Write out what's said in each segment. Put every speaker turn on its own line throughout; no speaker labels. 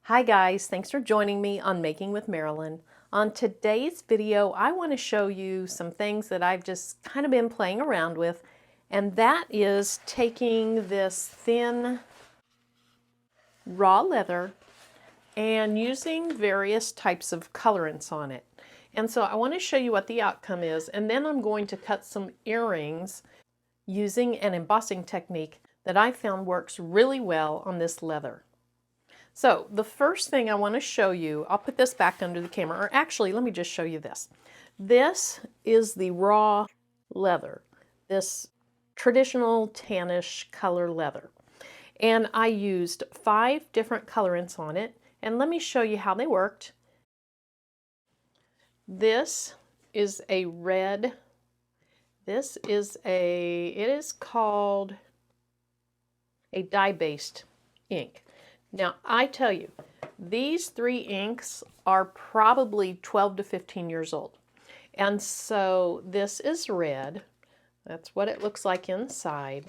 Hi guys, thanks for joining me on Making with Marilyn. On today's video, I want to show you some things that I've just kind of been playing around with, and that is taking this thin raw leather and using various types of colorants on it. And so I want to show you what the outcome is, and then I'm going to cut some earrings using an embossing technique that I found works really well on this leather. So the first thing I want to show you, I'll put this back under the camera, or actually let me just show you this. This is the raw leather, this traditional tannish color leather. And I used 5 different colorants on it, and let me show you how they worked. This is a red, it is called a dye-based ink. Now, I tell you, these 3 inks are probably 12 to 15 years old. And so this is red. That's what it looks like inside.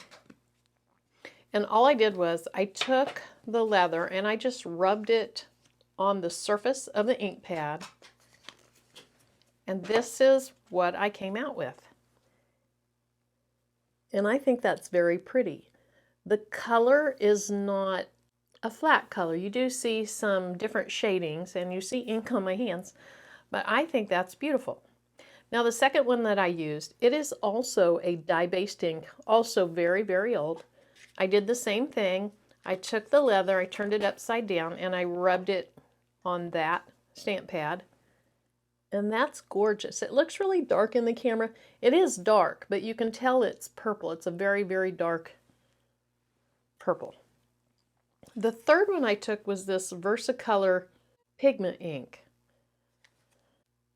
And all I did was I took the leather and I just rubbed it on the surface of the ink pad. And this is what I came out with. And I think that's very pretty. The color is not a flat color. You do see some different shadings and you see ink on my hands, but I think that's beautiful. Now the second one that I used, it is also a dye-based ink, also very, very old. I did the same thing. I took the leather, I turned it upside down, and I rubbed it on that stamp pad. And that's gorgeous. It looks really dark in the camera. It is dark, but you can tell it's purple. It's a very, very dark purple. The third one I took was this Versacolor pigment ink.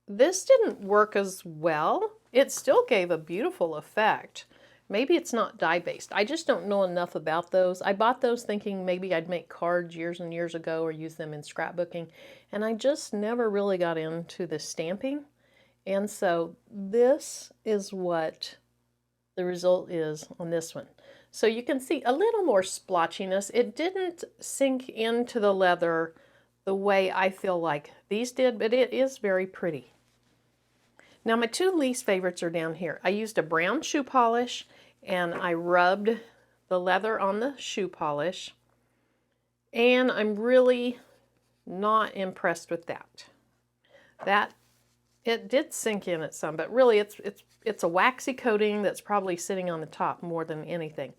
This didn't work as well. It still gave a beautiful effect. Maybe it's not dye-based. I just don't know enough about those. I bought those thinking maybe I'd make cards years and years ago or use them in scrapbooking, and I just never really got into the stamping. And so this is what the result is on this one. So you can see a little more splotchiness. It didn't sink into the leather the way I feel like these did, but it is very pretty. Now my 2 least favorites are down here. I used a brown shoe polish and I rubbed the leather on the shoe polish, and I'm really not impressed with that. It did sink in at some, but really it's a waxy coating that's probably sitting on the top more than anything.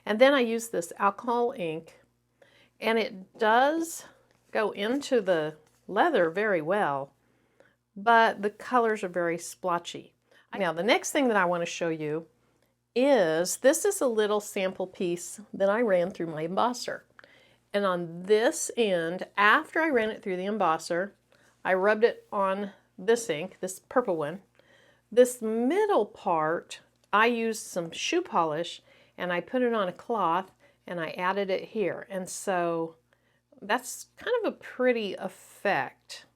And then I use this alcohol ink, and it does go into the leather very well, but the colors are very splotchy. Now the next thing that I want to show you is, this is a little sample piece that I ran through my embosser. And on this end, after I ran it through the embosser, I rubbed it on this ink, this purple one. This middle part, I used some shoe polish and I put it on a cloth and I added it here. And so that's kind of a pretty effect.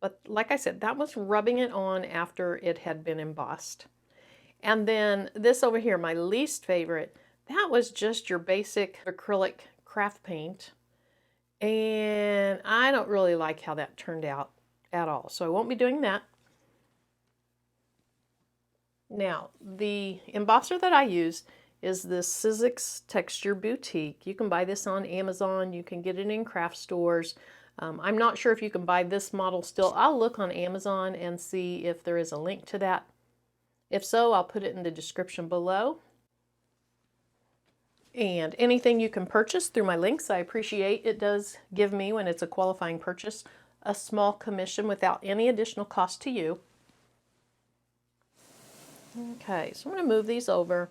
But like I said, that was rubbing it on after it had been embossed. And then this over here, my least favorite, that was just your basic acrylic craft paint. And I don't really like how that turned out at all. So I won't be doing that. Now, the embosser that I used is this Sizzix Texture Boutique. You can buy this on Amazon. You can get it in craft stores. I'm not sure if you can buy this model still. I'll look on Amazon and see if there is a link to that. If so, I'll put it in the description below. And anything you can purchase through my links, I appreciate. It does give me, when it's a qualifying purchase, a small commission without any additional cost to you. Okay, so I'm going to move these over.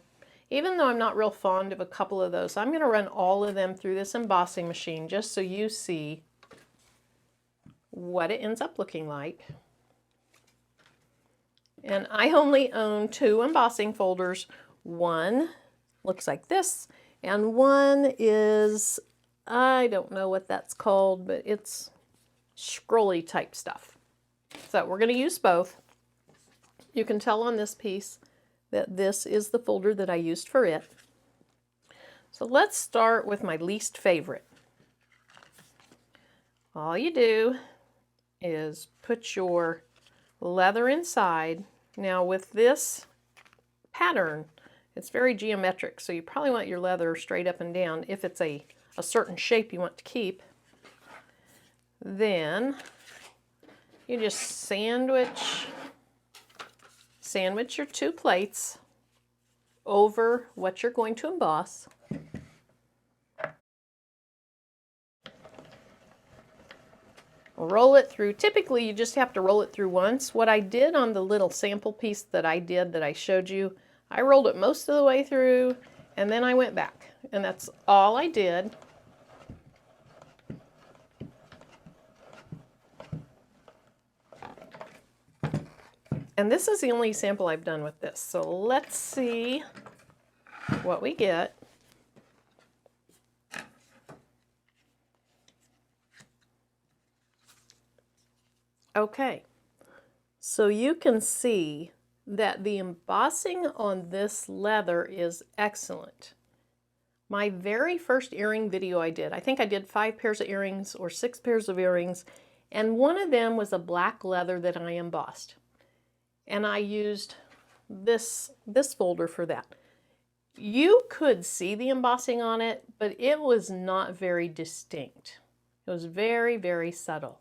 Even though I'm not real fond of a couple of those, I'm going to run all of them through this embossing machine just so you see what it ends up looking like. And I only own 2 embossing folders. One looks like this, and one is, I don't know what that's called, but it's scrolly type stuff. So we're going to use both. You can tell on this piece that this is the folder that I used for it. So let's start with my least favorite. All you do is put your leather inside. Now with this pattern, it's very geometric, so you probably want your leather straight up and down if it's a certain shape you want to keep. Then you just sandwich your two plates over what you're going to emboss. Roll it through. Typically, you just have to roll it through once. What I did on the little sample piece that I showed you, I rolled it most of the way through, and then I went back. And that's all I did. And this is the only sample I've done with this. So let's see what we get. Okay, so you can see that the embossing on this leather is excellent. My very first earring video I think I did 5 pairs of earrings or 6 pairs of earrings, and one of them was a black leather that I embossed. And I used this folder for that. You could see the embossing on it, but it was not very distinct. It was very, very subtle.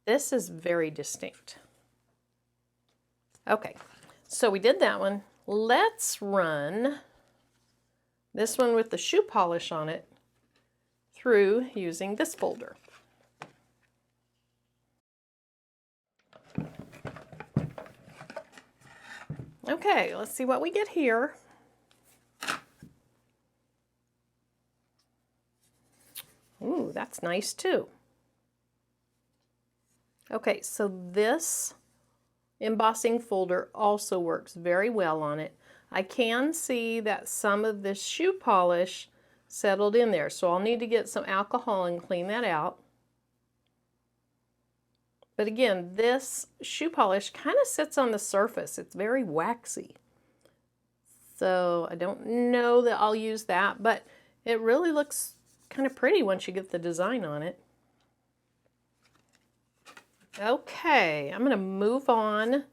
This is very distinct. Okay, so we did that one. Let's run this one with the shoe polish on it through using this folder. Okay, let's see what we get here. Ooh, that's nice too. Okay, so this embossing folder also works very well on it. I can see that some of this shoe polish settled in there, so I'll need to get some alcohol and clean that out. But again, this shoe polish kind of sits on the surface. It's very waxy. So I don't know that I'll use that, but it really looks kind of pretty once you get the design on it. Okay, I'm going to move on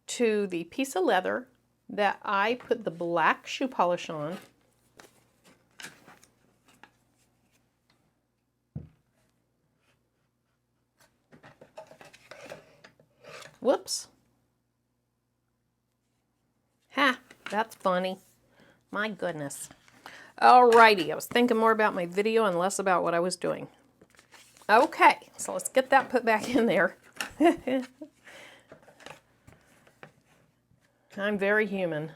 to the piece of leather that I put the black shoe polish on. Whoops. Ha, that's funny. My goodness. Alrighty, I was thinking more about my video and less about what I was doing. Okay, so let's get that put back in there. I'm very human.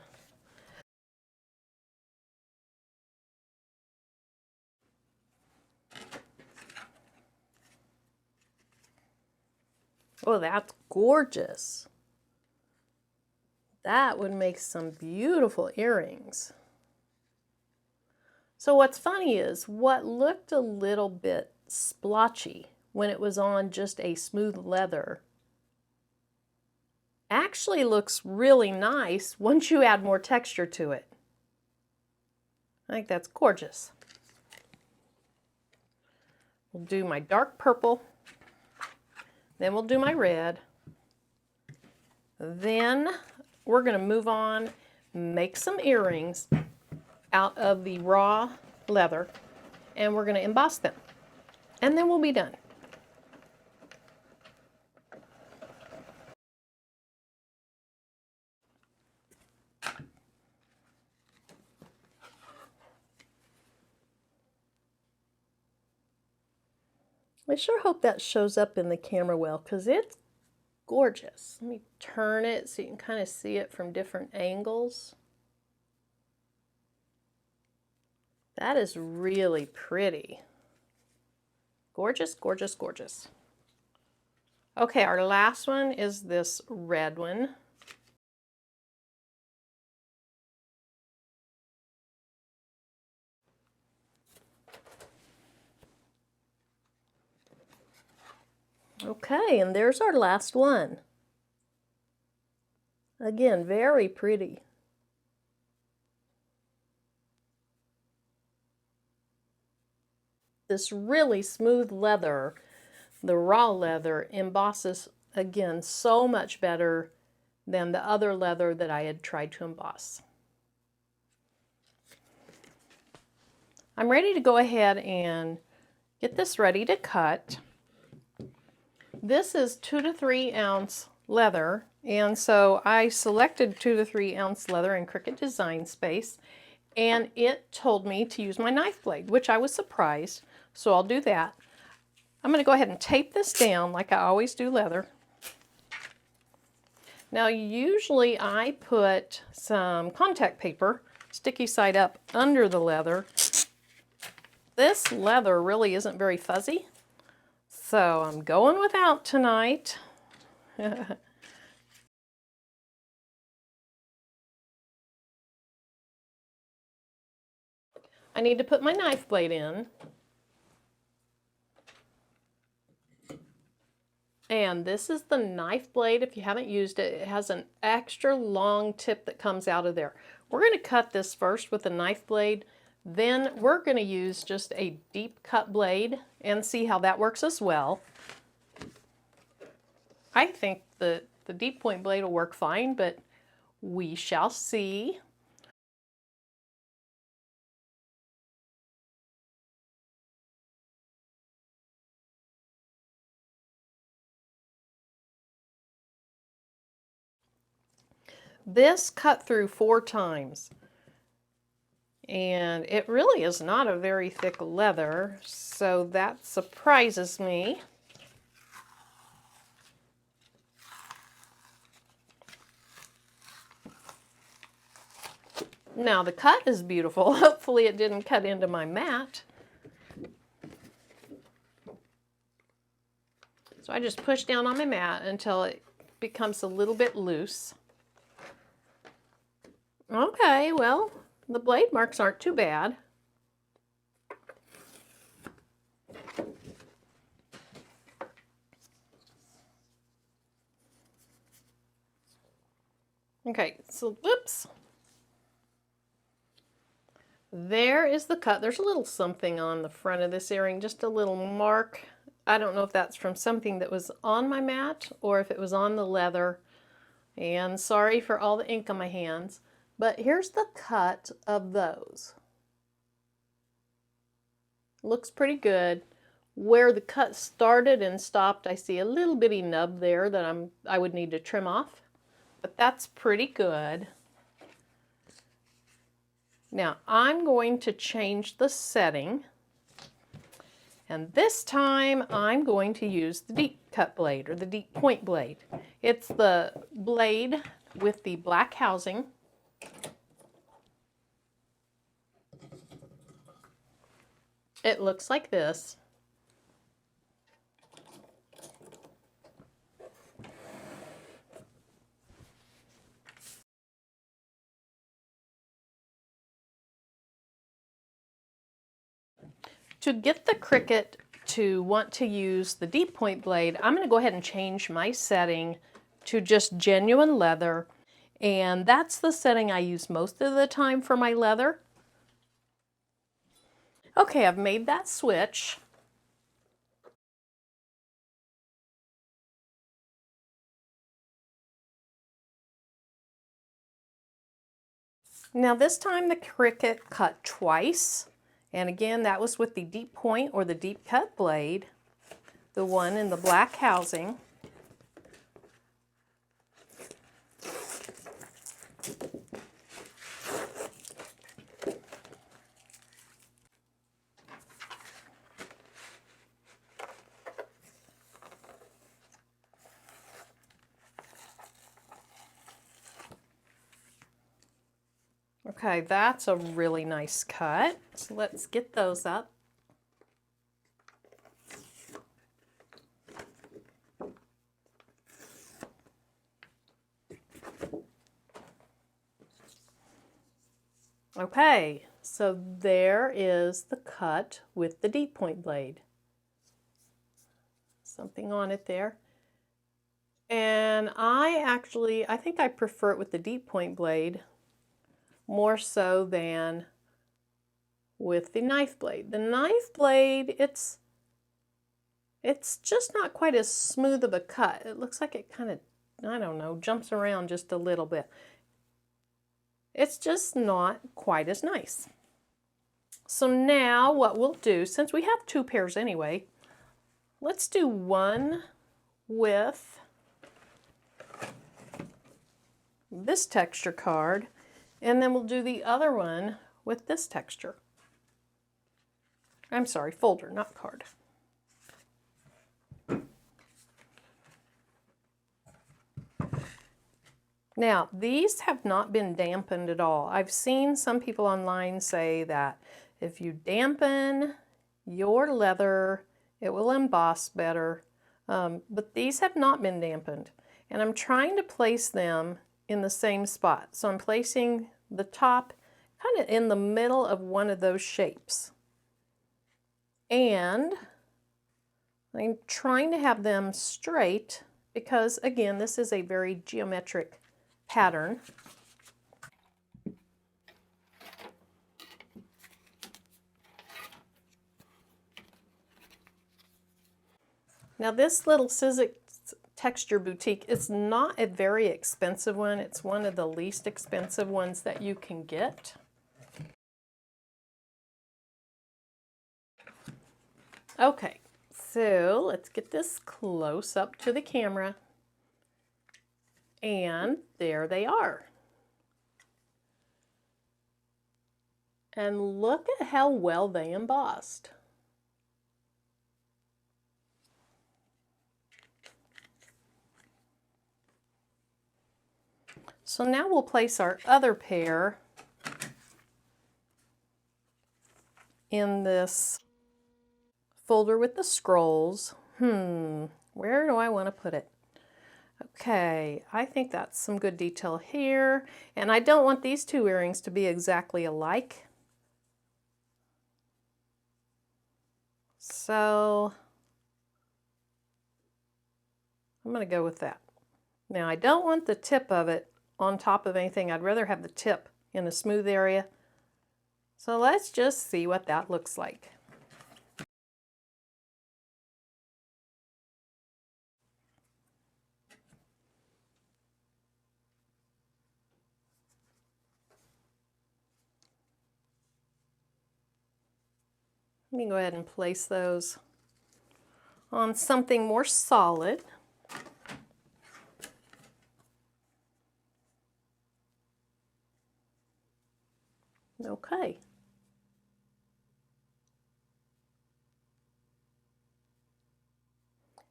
Oh, that's gorgeous. That would make some beautiful earrings. So what's funny is what looked a little bit splotchy when it was on just a smooth leather actually looks really nice once you add more texture to it. I think that's gorgeous. We'll do my dark purple, then we'll do my red, then we're going to move on, make some earrings out of the raw leather, and we're going to emboss them, and then we'll be done. I sure hope that shows up in the camera well, because it's gorgeous. Let me turn it so you can kind of see it from different angles. That is really pretty. Gorgeous, gorgeous, gorgeous. Okay, our last one is this red one. Okay, and there's our last one. Again, very pretty. This really smooth leather the raw leather embosses, again, so much better than the other leather that I had tried to emboss. I'm ready to go ahead and get this ready to cut. This is 2 to 3 ounce leather, and so I selected 2 to 3 ounce leather in Cricut Design Space, and it told me to use my knife blade, which I was surprised, so I'll do that. I'm going to go ahead and tape this down like I always do leather. Now usually I put some contact paper, sticky side up, under the leather. This leather really isn't very fuzzy, so I'm going without tonight. I need to put my knife blade in. And this is the knife blade. If you haven't used it, it has an extra long tip that comes out of there. We're going to cut this first with a knife blade. Then we're going to use just a deep cut blade and see how that works as well. I think the deep point blade will work fine, but we shall see. This cut through 4 times, and it really is not a very thick leather, so that surprises me. Now the cut is beautiful. Hopefully it didn't cut into my mat. So I just push down on my mat until it becomes a little bit loose. Okay, well, the blade marks aren't too bad. Okay, so whoops. There is the cut. There's a little something on the front of this earring, just a little mark. I don't know if that's from something that was on my mat or if it was on the leather. And sorry for all the ink on my hands. But here's the cut of those. Looks pretty good. Where the cut started and stopped, I see a little bitty nub there that I would need to trim off. But that's pretty good. Now I'm going to change the setting. And this time I'm going to use the deep cut blade or the deep point blade. It's the blade with the black housing. It looks like this. To get the Cricut to want to use the deep point blade, I'm going to go ahead and change my setting to just genuine leather. And that's the setting I use most of the time for my leather. Okay, I've made that switch. Now this time the Cricut cut twice. And again, that was with the deep point or the deep cut blade, the one in the black housing. Okay, that's a really nice cut. So let's get those up. Okay, so there is the cut with the deep point blade. Something on it there. And I think I prefer it with the deep point blade more so than with the knife blade. The knife blade, it's It's just not quite as smooth of a cut. It looks like it kind of, I don't know, jumps around just a little bit. It's just not quite as nice. So now what we'll do, since we have 2 pairs anyway, let's do one with this texture card, and then we'll do the other one with this texture. I'm sorry, folder, not card. Now, these have not been dampened at all. I've seen some people online say that if you dampen your leather, it will emboss better, but these have not been dampened. And I'm trying to place them in the same spot. So I'm placing the top kind of in the middle of one of those shapes. And I'm trying to have them straight because, again, this is a very geometric pattern. Now this little Sizzix Texture Boutique, it's not a very expensive one. It's one of the least expensive ones that you can get. Okay, so let's get this close up to the camera. And there they are. And look at how well they embossed. So now we'll place our other pair in this folder with the scrolls. Where do I want to put it? Okay, I think that's some good detail here. And I don't want these 2 earrings to be exactly alike. So I'm going to go with that. Now I don't want the tip of it on top of anything. I'd rather have the tip in a smooth area. So let's just see what that looks like. Let me go ahead and place those on something more solid. Okay.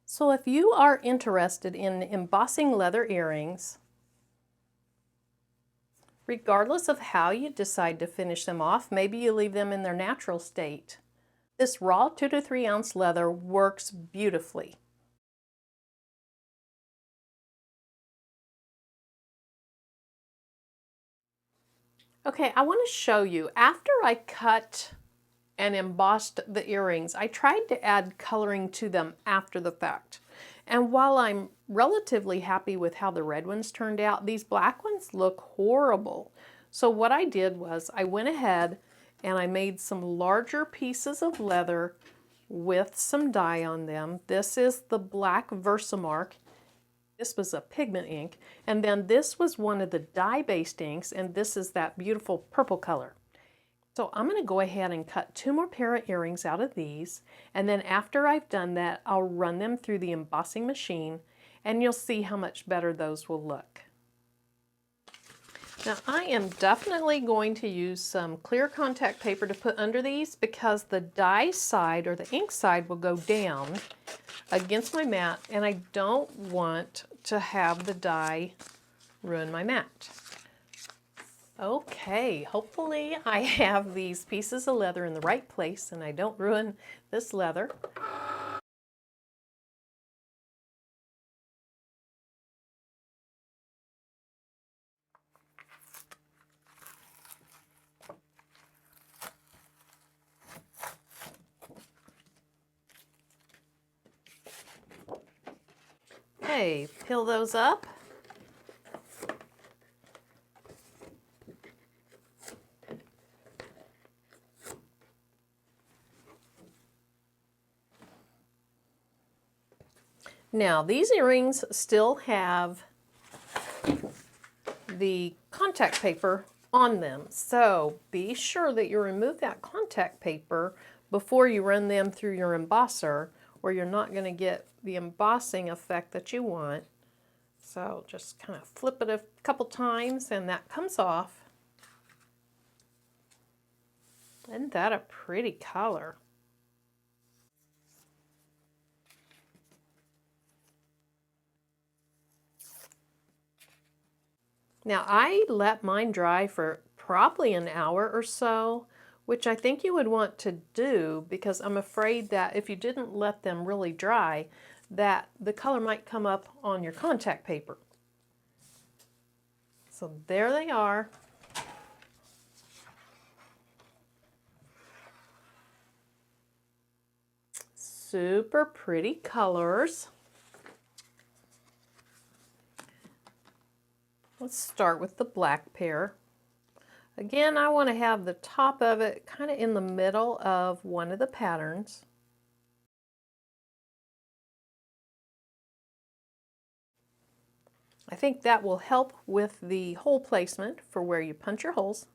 So if you are interested in embossing leather earrings, regardless of how you decide to finish them off, maybe you leave them in their natural state, this raw 2 to 3 ounce leather works beautifully. Okay, I want to show you, after I cut and embossed the earrings, I tried to add coloring to them after the fact. And while I'm relatively happy with how the red ones turned out, these black ones look horrible. So what I did was I went ahead and I made some larger pieces of leather with some dye on them. This is the black Versamark. This was a pigment ink. And then this was one of the dye-based inks, and this is that beautiful purple color. So I'm going to go ahead and cut 2 more pair of earrings out of these, and then after I've done that, I'll run them through the embossing machine, and you'll see how much better those will look. Now I am definitely going to use some clear contact paper to put under these because the dye side or the ink side will go down against my mat, and I don't want to have the dye ruin my mat. Okay, hopefully I have these pieces of leather in the right place and I don't ruin this leather. Okay, peel those up. Now these earrings still have the contact paper on them, so be sure that you remove that contact paper before you run them through your embosser, or you're not going to get the embossing effect that you want. So just kind of flip it a couple times and that comes off. Isn't that a pretty color? Now I let mine dry for probably an hour or so, which I think you would want to do because I'm afraid that if you didn't let them really dry, that the color might come up on your contact paper. So there they are. Super pretty colors. Let's start with the black pair. Again, I want to have the top of it kind of in the middle of one of the patterns. I think that will help with the hole placement for where you punch your holes.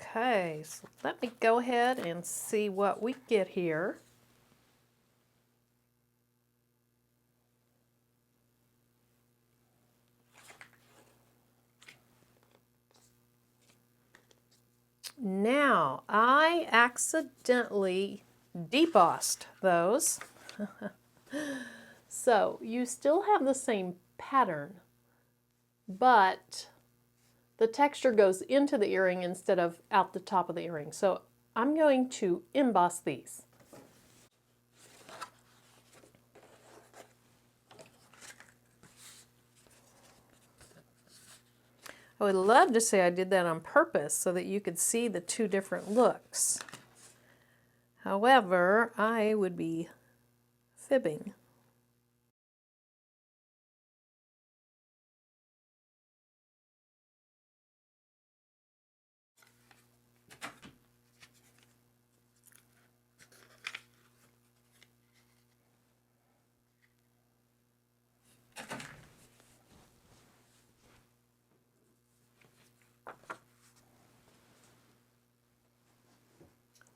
Okay, so let me go ahead and see what we get here. Now, I accidentally debossed those. So, you still have the same pattern, but the texture goes into the earring instead of out the top of the earring. So, I'm going to emboss these. I would love to say I did that on purpose so that you could see the two different looks. However, I would be fibbing.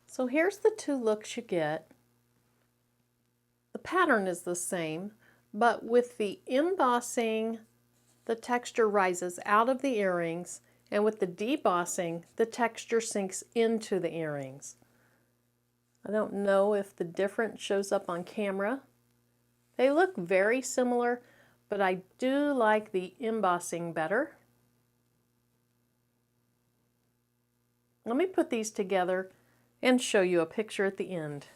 So here's the two looks you get. The pattern is the same, but with the embossing, the texture rises out of the earrings, and with the debossing, the texture sinks into the earrings. I don't know if the difference shows up on camera. They look very similar, but I do like the embossing better. Let me put these together and show you a picture at the end.